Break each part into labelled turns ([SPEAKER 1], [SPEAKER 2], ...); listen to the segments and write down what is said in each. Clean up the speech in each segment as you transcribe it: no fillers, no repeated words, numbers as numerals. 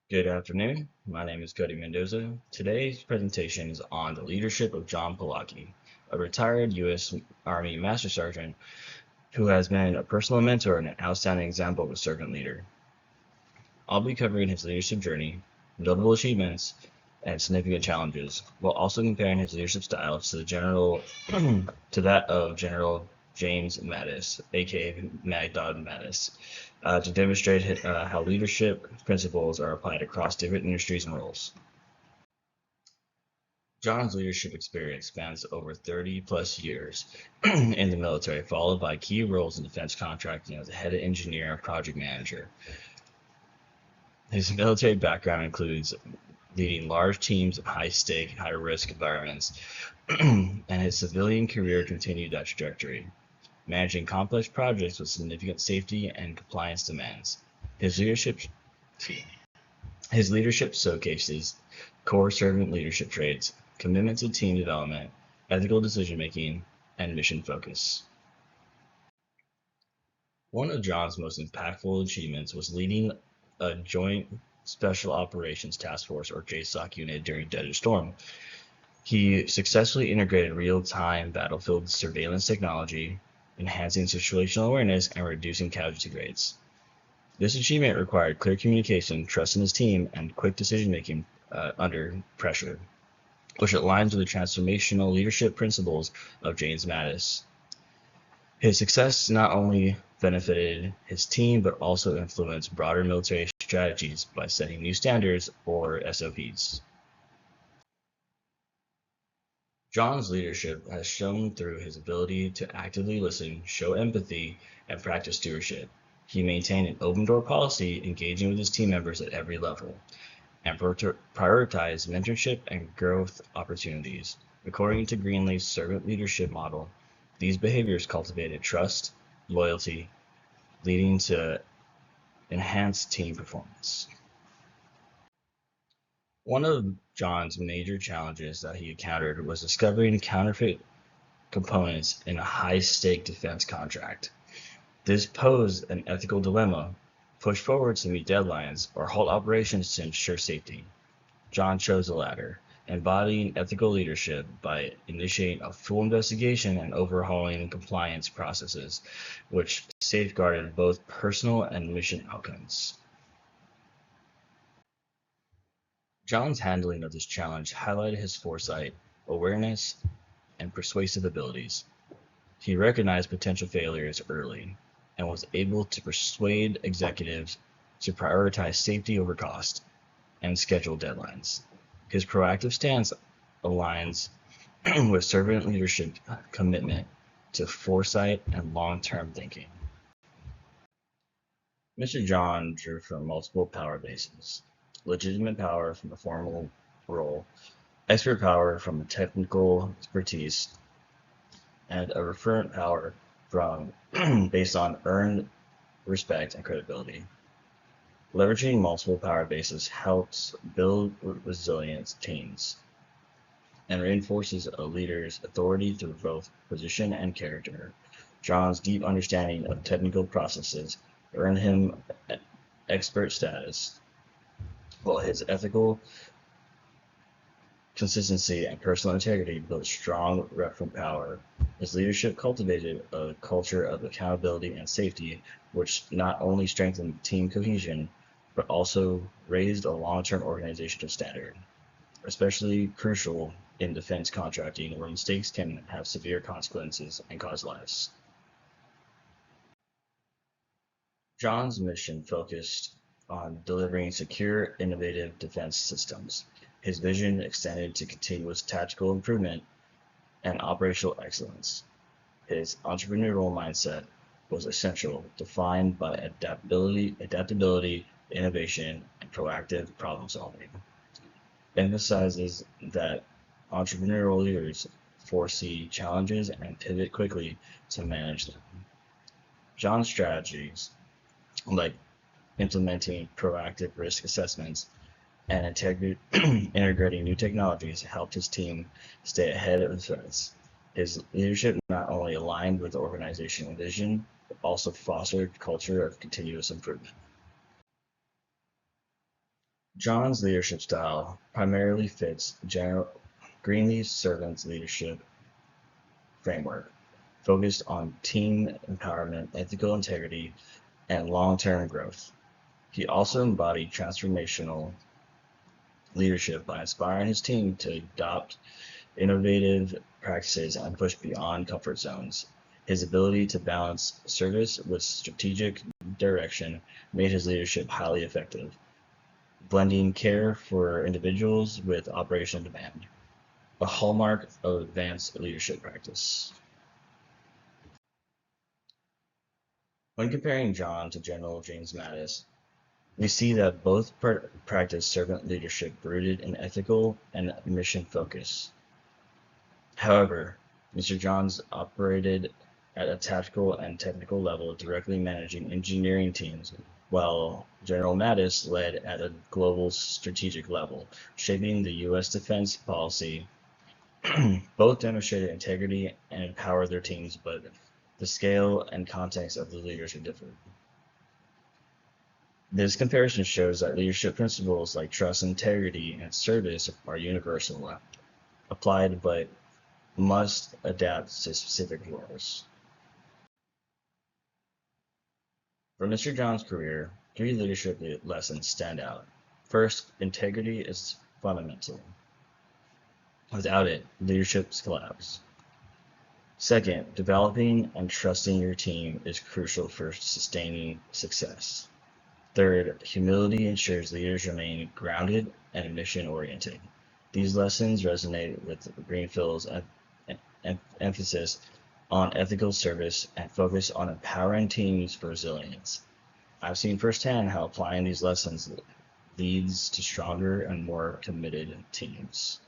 [SPEAKER 1] Good afternoon. My name is Cody Mendoza. Today's presentation is on the leadership of John Polokie, a retired U.S. Army Master Sergeant who has been a personal mentor and an outstanding example of a servant leader. I'll be covering his leadership journey, notable achievements, and significant challenges, while also comparing his leadership style to the general to that of General James Mattis, aka Mad Dog Mattis, to demonstrate how leadership principles are applied across different industries and roles. John's leadership experience spans over 30 plus years in the military, followed by key roles in defense contracting as a head engineer and project manager. His military background includes leading large teams in high stake, high risk environments, and his civilian career continued that trajectory, managing complex projects with significant safety and compliance demands. His leadership his leadership showcases core servant leadership traits, commitment to team development, ethical decision making, and mission focus. One of John's most impactful achievements was leading a Joint Special Operations Task Force, or JSOC unit, during Desert Storm. He successfully integrated real-time battlefield surveillance technology, enhancing situational awareness and reducing casualty rates. This achievement required clear communication, trust in his team, and quick decision-making under pressure, which aligns with the transformational leadership principles of James Mattis. His success not only benefited his team but also influenced broader military strategies by setting new standards, or SOPs. John's leadership has shown through his ability to actively listen, show empathy, and practice stewardship. He maintained an open door policy, engaging with his team members at every level, and prioritized mentorship and growth opportunities. According to Greenleaf's servant leadership model, these behaviors cultivated trust, loyalty, leading to enhanced team performance. One of John's major challenges that he encountered was discovering counterfeit components in a high-stake defense contract. This posed an ethical dilemma: push forward to meet deadlines or halt operations to ensure safety. John chose the latter, embodying ethical leadership by initiating a full investigation and overhauling compliance processes, which safeguarded both personal and mission outcomes. John's handling of this challenge highlighted his foresight, awareness, and persuasive abilities. He recognized potential failures early and was able to persuade executives to prioritize safety over cost and schedule deadlines. His proactive stance aligns with servant leadership commitment to foresight and long-term thinking. Mr. John drew from multiple power bases: legitimate power from a formal role, expert power from technical expertise, and a referent power from based on earned respect and credibility. Leveraging multiple power bases helps build resilient teams and reinforces a leader's authority through both position and character. John's deep understanding of technical processes earned him expert status, while his ethical consistency and personal integrity built strong referent power. His leadership cultivated a culture of accountability and safety, which not only strengthened team cohesion, but also raised a long-term organizational standard, especially crucial in defense contracting, where mistakes can have severe consequences and cause lives. John's mission focused on delivering secure, innovative defense systems. His vision extended to continuous tactical improvement and operational excellence. His entrepreneurial mindset was essential, defined by adaptability, innovation, and proactive problem solving. Emphasizes that entrepreneurial leaders foresee challenges and pivot quickly to manage them. John's strategies, like implementing proactive risk assessments and integrating new technologies, helped his team stay ahead of the threats. His leadership not only aligned with the organizational vision, but also fostered a culture of continuous improvement. John's leadership style primarily fits General Greenleaf's servant's leadership framework, focused on team empowerment, ethical integrity, and long-term growth. He also embodied transformational leadership by inspiring his team to adopt innovative practices and push beyond comfort zones. His ability to balance service with strategic direction made his leadership highly effective, blending care for individuals with operational demand, a hallmark of advanced leadership practice. When comparing John to General James Mattis, we see that both practiced servant leadership rooted in ethical and mission focus. However, Mr. Johns operated at a tactical and technical level, directly managing engineering teams, while General Mattis led at a global strategic level, shaping the U.S. defense policy. Both demonstrated integrity and empowered their teams, but the scale and context of the leaders are different. This comparison shows that leadership principles like trust, integrity, and service are universal, applied but must adapt to specific roles. For Mr. John's career, three leadership lessons stand out. First, integrity is fundamental. Without it, leaderships collapse. Second, developing and trusting your team is crucial for sustaining success. Third, humility ensures leaders remain grounded and mission-oriented. These lessons resonate with Greenfield's emphasis on ethical service and focus on empowering teams for resilience. I've seen firsthand how applying these lessons leads to stronger and more committed teams.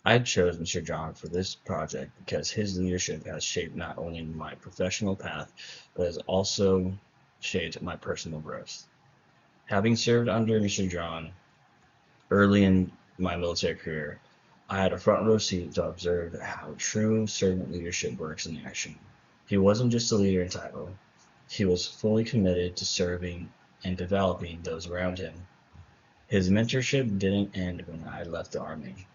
[SPEAKER 1] I chose Mr. John for this project because his leadership has shaped not only my professional path, but has also shaped my personal growth. Having served under Mr. John early in my military career, I had a front row seat to observe how true servant leadership works in action. He wasn't just a leader in title, he was fully committed to serving and developing those around him. His mentorship didn't end when I left the Army.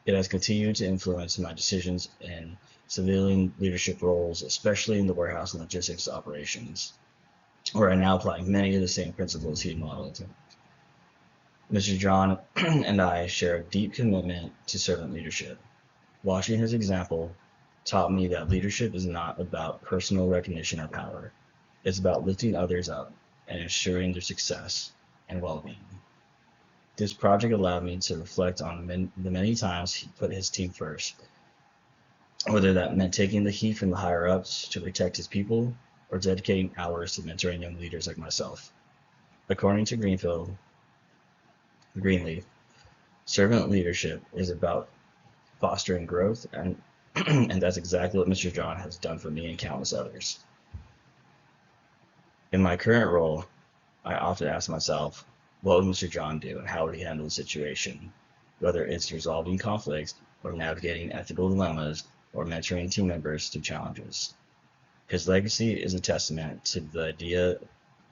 [SPEAKER 1] It has continued to influence my decisions in civilian leadership roles, especially in the warehouse and logistics operations, where I now apply many of the same principles he modeled. Mr. John and I share a deep commitment to servant leadership. Watching his example taught me that leadership is not about personal recognition or power. It's about lifting others up and ensuring their success and well-being. This project allowed me to reflect on the many times he put his team first, whether that meant taking the heat from the higher ups to protect his people or dedicating hours to mentoring young leaders like myself. According to Greenleaf, servant leadership is about fostering growth, and and that's exactly what Mr. John has done for me and countless others. In my current role, I often ask myself, what would Mr. John do and how would he handle the situation? Whether it's resolving conflicts or navigating ethical dilemmas or mentoring team members through challenges. His legacy is a testament to the idea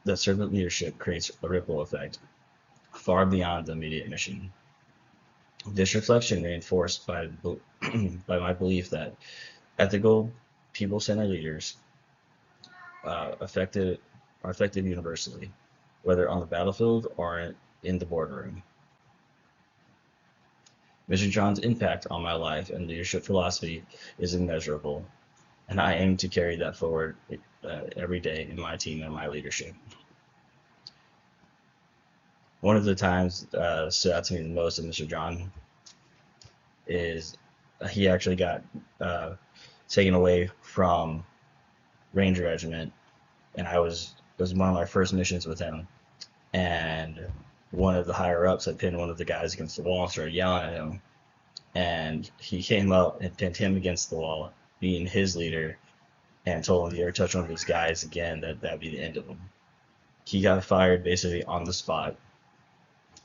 [SPEAKER 1] that servant leadership creates a ripple effect far beyond the immediate mission. This reflection reinforced by my belief that ethical, people-centered leaders effective are effective universally, whether on the battlefield or in the boardroom. Mr. John's impact on my life and leadership philosophy is immeasurable, and I aim to carry that forward every day in my team and my leadership. One of the times stood out to me the most of Mr. John is he actually got taken away from Ranger Regiment, and it was one of my first missions with him, and one of the higher ups had pinned one of the guys against the wall and started yelling at him, and he came up and pinned him against the wall, being his leader, and told him if you ever touch one of these guys again, that'd be the end of him. He got fired basically on the spot,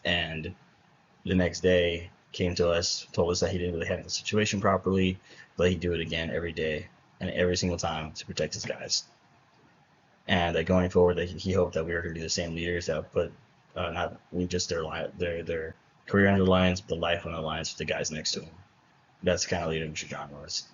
[SPEAKER 1] and the next day came to us, told us that he didn't really handle the situation properly, but he'd do it again every day. and every single time to protect his guys. And going forward, that he hoped that we were going to be the same leaders that put not just their career on the lines, but the life on the lines with the guys next to him. That's the kind of leader Mr. John was.